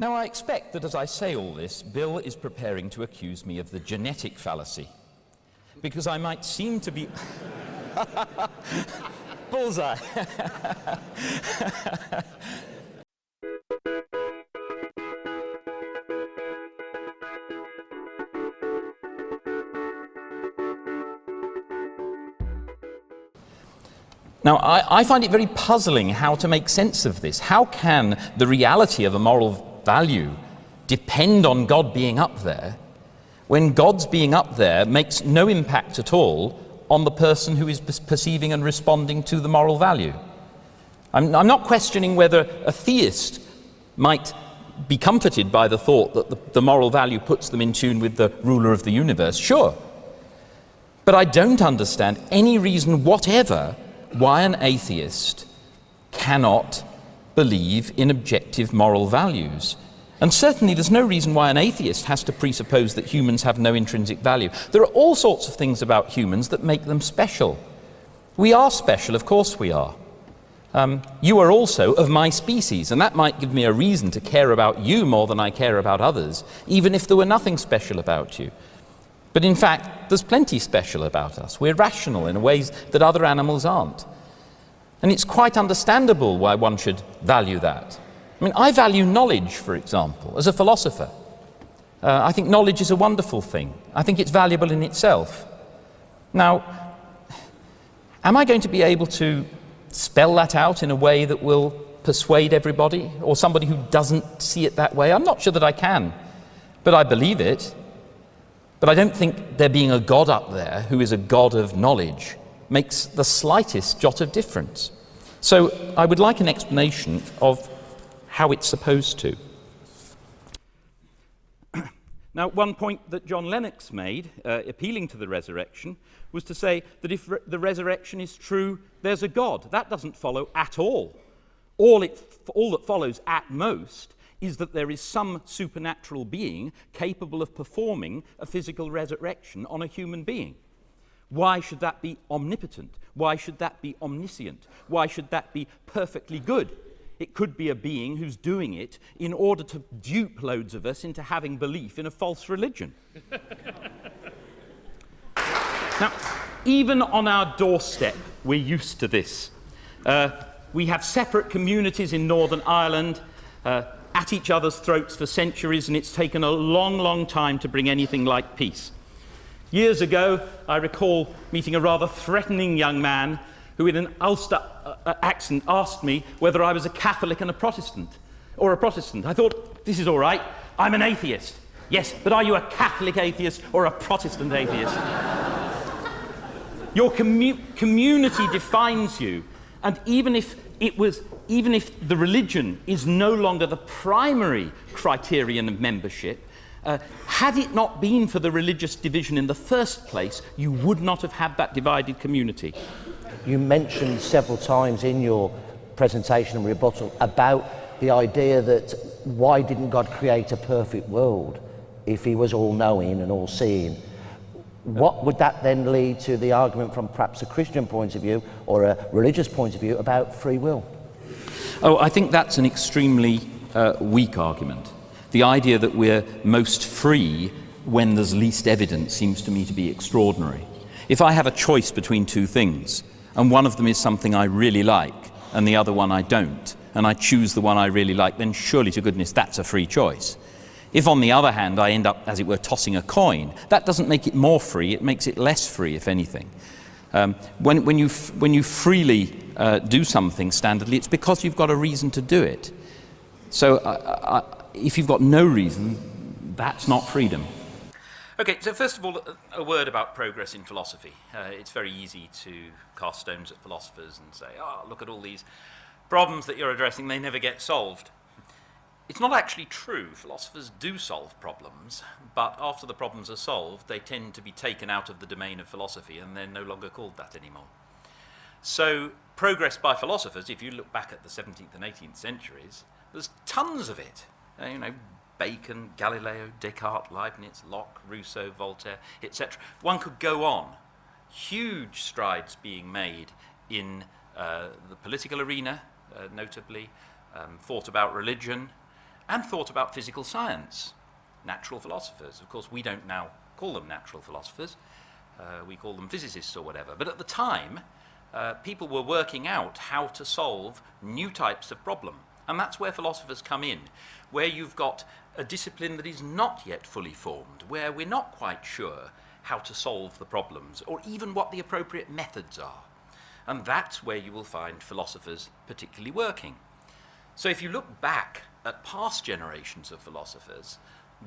Now, I expect that as I say all this, Bill is preparing to accuse me of the genetic fallacy, because I might seem to be... Bullseye! Now, I find it very puzzling how to make sense of this. How can the reality of a moral value depend on God being up there, when God's being up there makes no impact at all on the person who is perceiving and responding to the moral value? I'm not questioning whether a theist might be comforted by the thought that the moral value puts them in tune with the ruler of the universe. Sure. But I don't understand any reason whatever why an atheist cannot believe in objective moral values. And certainly there's no reason why an atheist has to presuppose that humans have no intrinsic value. There are all sorts of things about humans that make them special. We are special, of course we are. You are also of my species, and that might give me a reason to care about you more than I care about others, even if there were nothing special about you. But in fact, there's plenty special about us. We're rational in ways that other animals aren't. And it's quite understandable why one should value that. I mean, I value knowledge, for example, as a philosopher. I think knowledge is a wonderful thing. I think it's valuable in itself. Now, am I going to be able to spell that out in a way that will persuade everybody, or somebody who doesn't see it that way? I'm not sure that I can, but I believe it. But I don't think there being a God up there who is a God of knowledge makes the slightest jot of difference. So I would like an explanation of how it's supposed to. Now, one point that John Lennox made, appealing to the resurrection, was to say that if the resurrection is true, there's a God. That doesn't follow at all. All that follows at most is that there is some supernatural being capable of performing a physical resurrection on a human being. Why should that be omnipotent? Why should that be omniscient? Why should that be perfectly good? It could be a being who's doing it in order to dupe loads of us into having belief in a false religion. Now, even on our doorstep, we're used to this. We have separate communities in Northern Ireland, at each other's throats for centuries, and it's taken a long, long time to bring anything like peace. Years ago, I recall meeting a rather threatening young man who, in an Ulster accent, asked me whether I was a Catholic and a Protestant. I thought, this is all right, I'm an atheist. Yes, but are you a Catholic atheist or a Protestant atheist? Your community defines you, and even if the religion is no longer the primary criterion of membership, had it not been for the religious division in the first place, you would not have had that divided community. You mentioned several times in your presentation and rebuttal about the idea that why didn't God create a perfect world if he was all-knowing and all-seeing? What would that then lead to the argument from perhaps a Christian point of view or a religious point of view about free will? Oh, I think that's an extremely weak argument. The idea that we're most free when there's least evidence seems to me to be extraordinary. If I have a choice between two things, and one of them is something I really like, and the other one I don't, and I choose the one I really like, then surely to goodness that's a free choice. If, on the other hand, I end up, as it were, tossing a coin, that doesn't make it more free, it makes it less free, if anything. When you freely do something standardly, it's because you've got a reason to do it. So if you've got no reason, that's not freedom. Okay, so first of all, a word about progress in philosophy. It's very easy to cast stones at philosophers and say, oh, look at all these problems that you're addressing, they never get solved. It's not actually true. Philosophers do solve problems, but after the problems are solved, they tend to be taken out of the domain of philosophy, and they're no longer called that anymore. So progress by philosophers, if you look back at the 17th and 18th centuries, there's tons of it. Bacon, Galileo, Descartes, Leibniz, Locke, Rousseau, Voltaire, etc. One could go on. Huge strides being made in the political arena, notably, thought about religion, and thought about physical science. Natural philosophers. Of course, we don't now call them natural philosophers. We call them physicists or whatever. But at the time, people were working out how to solve new types of problem. And that's where philosophers come in, where you've got a discipline that is not yet fully formed, where we're not quite sure how to solve the problems, or even what the appropriate methods are. And that's where you will find philosophers particularly working. So if you look back at past generations of philosophers,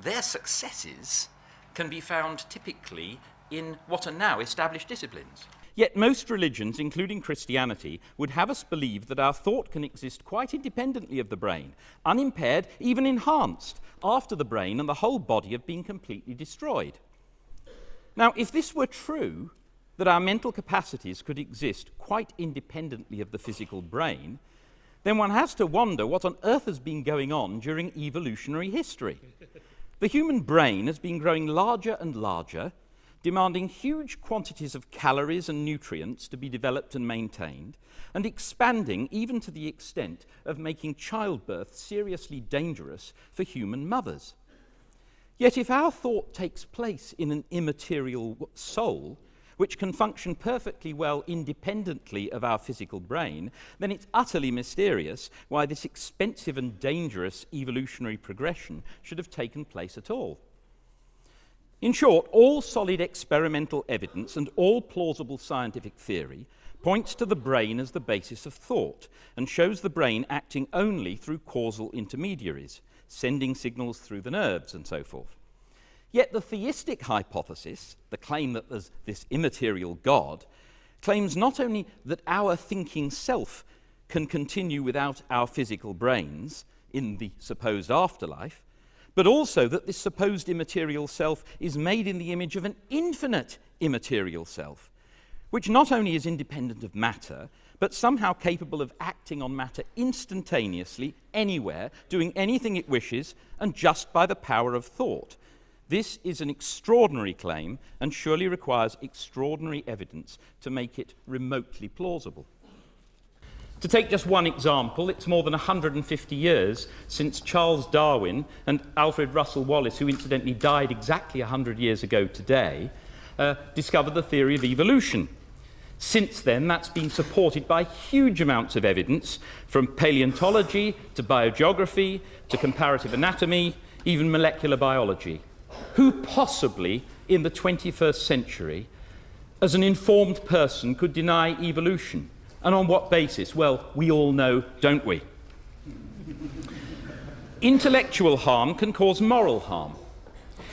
their successes can be found typically in what are now established disciplines. Yet most religions, including Christianity, would have us believe that our thought can exist quite independently of the brain, unimpaired, even enhanced, after the brain and the whole body have been completely destroyed. Now, if this were true, that our mental capacities could exist quite independently of the physical brain, then one has to wonder what on earth has been going on during evolutionary history. The human brain has been growing larger and larger, demanding huge quantities of calories and nutrients to be developed and maintained, and expanding even to the extent of making childbirth seriously dangerous for human mothers. Yet if our thought takes place in an immaterial soul, which can function perfectly well independently of our physical brain, then it's utterly mysterious why this expensive and dangerous evolutionary progression should have taken place at all. In short, all solid experimental evidence and all plausible scientific theory points to the brain as the basis of thought and shows the brain acting only through causal intermediaries, sending signals through the nerves and so forth. Yet the theistic hypothesis, the claim that there's this immaterial God, claims not only that our thinking self can continue without our physical brains in the supposed afterlife, but also that this supposed immaterial self is made in the image of an infinite immaterial self, which not only is independent of matter, but somehow capable of acting on matter instantaneously, anywhere, doing anything it wishes, and just by the power of thought. This is an extraordinary claim and surely requires extraordinary evidence to make it remotely plausible. To take just one example, it's more than 150 years since Charles Darwin and Alfred Russel Wallace, who incidentally died exactly 100 years ago today, discovered the theory of evolution. Since then, that's been supported by huge amounts of evidence, from paleontology to biogeography to comparative anatomy, even molecular biology. Who possibly, in the 21st century, as an informed person, could deny evolution? And on what basis? Well, we all know, don't we? Intellectual harm can cause moral harm.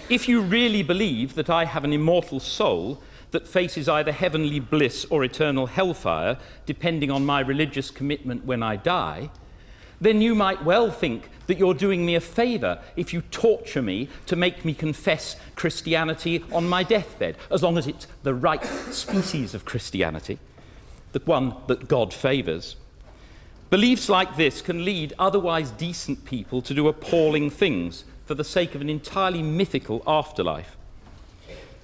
If you really believe that I have an immortal soul that faces either heavenly bliss or eternal hellfire, depending on my religious commitment when I die, then you might well think that you're doing me a favour if you torture me to make me confess Christianity on my deathbed, as long as it's the right species of Christianity, the one that God favours. Beliefs like this can lead otherwise decent people to do appalling things for the sake of an entirely mythical afterlife.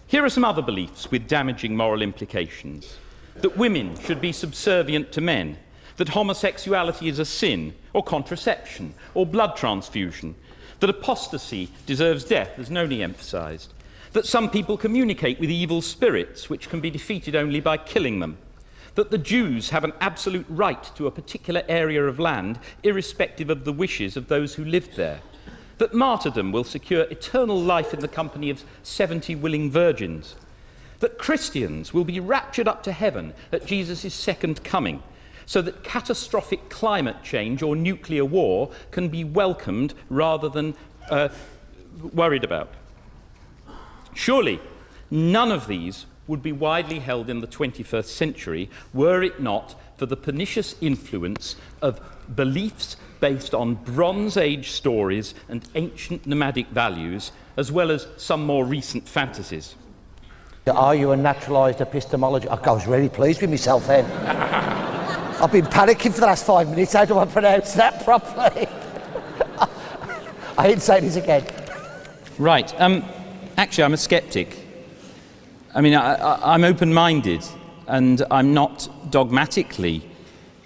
Here are some other beliefs with damaging moral implications. That women should be subservient to men, that homosexuality is a sin, or contraception, or blood transfusion, that apostasy deserves death, as Noni emphasised, that some people communicate with evil spirits, which can be defeated only by killing them, that the Jews have an absolute right to a particular area of land, irrespective of the wishes of those who lived there, that martyrdom will secure eternal life in the company of 70 willing virgins, that Christians will be raptured up to heaven at Jesus' second coming, so that catastrophic climate change or nuclear war can be welcomed rather than worried about. Surely, none of these would be widely held in the 21st century were it not for the pernicious influence of beliefs based on Bronze Age stories and ancient nomadic values, as well as some more recent fantasies. Are you a naturalised epistemologist? I was really pleased with myself then. I've been panicking for the last 5 minutes. How do I pronounce that properly? I ain't saying this again. Right. Actually, I'm a sceptic. I mean, I'm open-minded, and I'm not dogmatically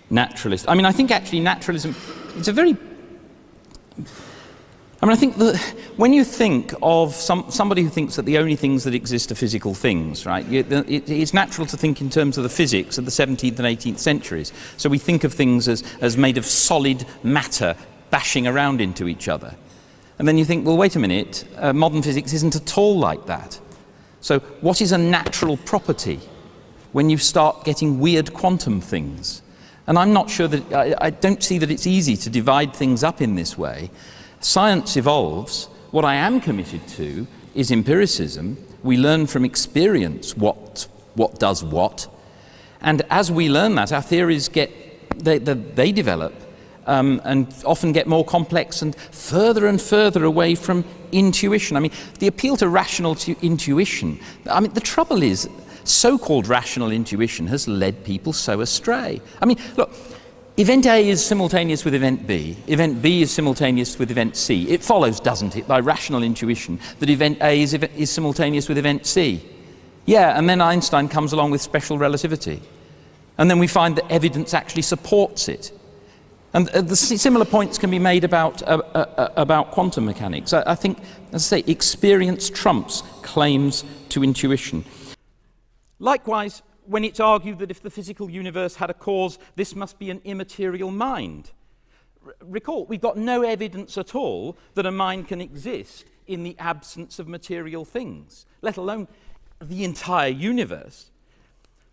naturalist. I mean, I think actually naturalism, it's a very... I mean, I think that when you think of somebody who thinks that the only things that exist are physical things, right, it's natural to think in terms of the physics of the 17th and 18th centuries. So we think of things as made of solid matter bashing around into each other. And then you think, well, wait a minute, modern physics isn't at all like that. So what is a natural property when you start getting weird quantum things? And I'm not sure that, I don't see that it's easy to divide things up in this way. Science evolves. What I am committed to is empiricism. We learn from experience what does what. And as we learn that, our theories they develop and often get more complex and further away from intuition. I mean, the appeal to rational intuition, I mean, the trouble is, so-called rational intuition has led people so astray. I mean, look, event A is simultaneous with event B is simultaneous with event C. It follows, doesn't it, by rational intuition, that event A is simultaneous with event C. Yeah, and then Einstein comes along with special relativity. And then we find that evidence actually supports it. And the similar points can be made about quantum mechanics. I think, as I say, experience trumps claims to intuition. Likewise, when it's argued that if the physical universe had a cause, this must be an immaterial mind. Recall, we've got no evidence at all that a mind can exist in the absence of material things, let alone the entire universe.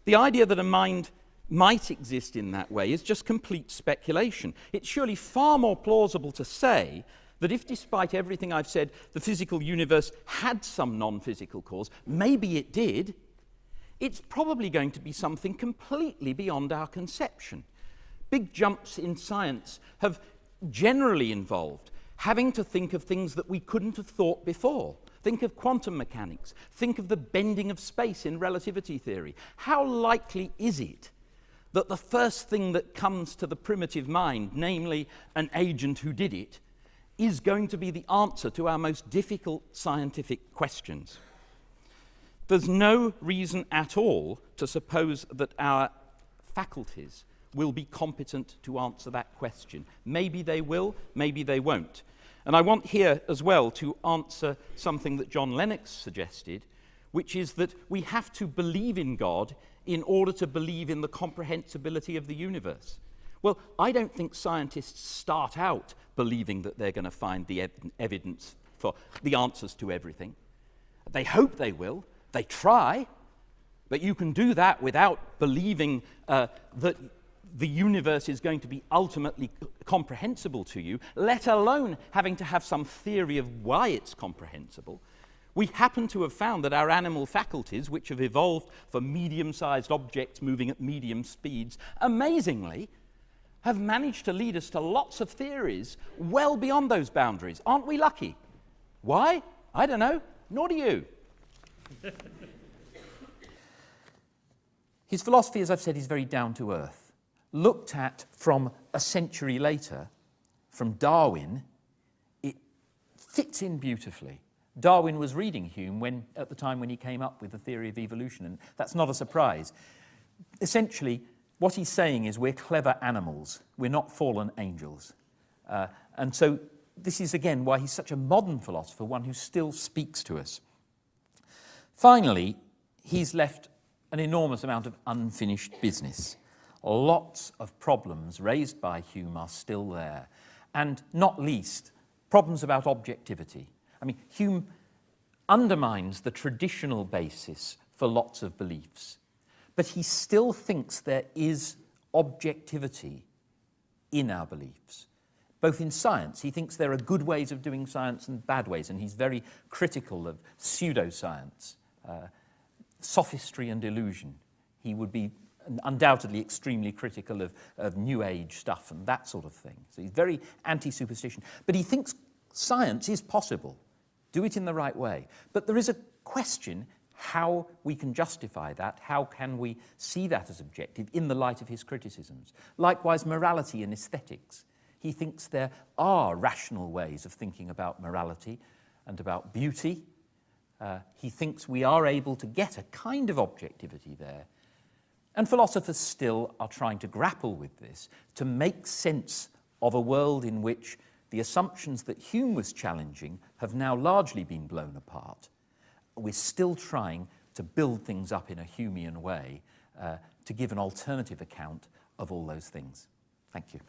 The idea that a mind might exist in that way is just complete speculation. It's surely far more plausible to say that if, despite everything I've said, the physical universe had some non-physical cause, maybe it did, it's probably going to be something completely beyond our conception. Big jumps in science have generally involved having to think of things that we couldn't have thought before. Think of quantum mechanics. Think of the bending of space in relativity theory. How likely is it that the first thing that comes to the primitive mind, namely an agent who did it, is going to be the answer to our most difficult scientific questions? There's no reason at all to suppose that our faculties will be competent to answer that question. Maybe they will, maybe they won't. And I want here as well to answer something that John Lennox suggested, which is that we have to believe in God in order to believe in the comprehensibility of the universe. Well, I don't think scientists start out believing that they're going to find the evidence for the answers to everything. They hope they will. They try, but you can do that without believing that the universe is going to be ultimately comprehensible to you, let alone having to have some theory of why it's comprehensible. We happen to have found that our animal faculties, which have evolved for medium-sized objects moving at medium speeds, amazingly, have managed to lead us to lots of theories well beyond those boundaries. Aren't we lucky? Why? I don't know. Nor do you. His philosophy, as I've said, is very down to earth. Looked at from a century later, from Darwin, it fits in beautifully. Darwin was reading Hume at the time when he came up with the theory of evolution, and that's not a surprise. Essentially, what he's saying is we're clever animals, we're not fallen angels. And so this is, again, why he's such a modern philosopher, one who still speaks to us. Finally, he's left an enormous amount of unfinished business. Lots of problems raised by Hume are still there, and not least, problems about objectivity. I mean, Hume undermines the traditional basis for lots of beliefs, but he still thinks there is objectivity in our beliefs. Both in science, he thinks there are good ways of doing science and bad ways, and he's very critical of pseudoscience, sophistry and illusion. He would be undoubtedly extremely critical of New Age stuff and that sort of thing. So he's very anti-superstition. But he thinks science is possible. Do it in the right way. But there is a question how we can justify that, how can we see that as objective in the light of his criticisms. Likewise, morality and aesthetics. He thinks there are rational ways of thinking about morality and about beauty. He thinks we are able to get a kind of objectivity there. And philosophers still are trying to grapple with this, to make sense of a world in which The assumptions that Hume was challenging have now largely been blown apart. We're still trying to build things up in a Humean way to give an alternative account of all those things. Thank you.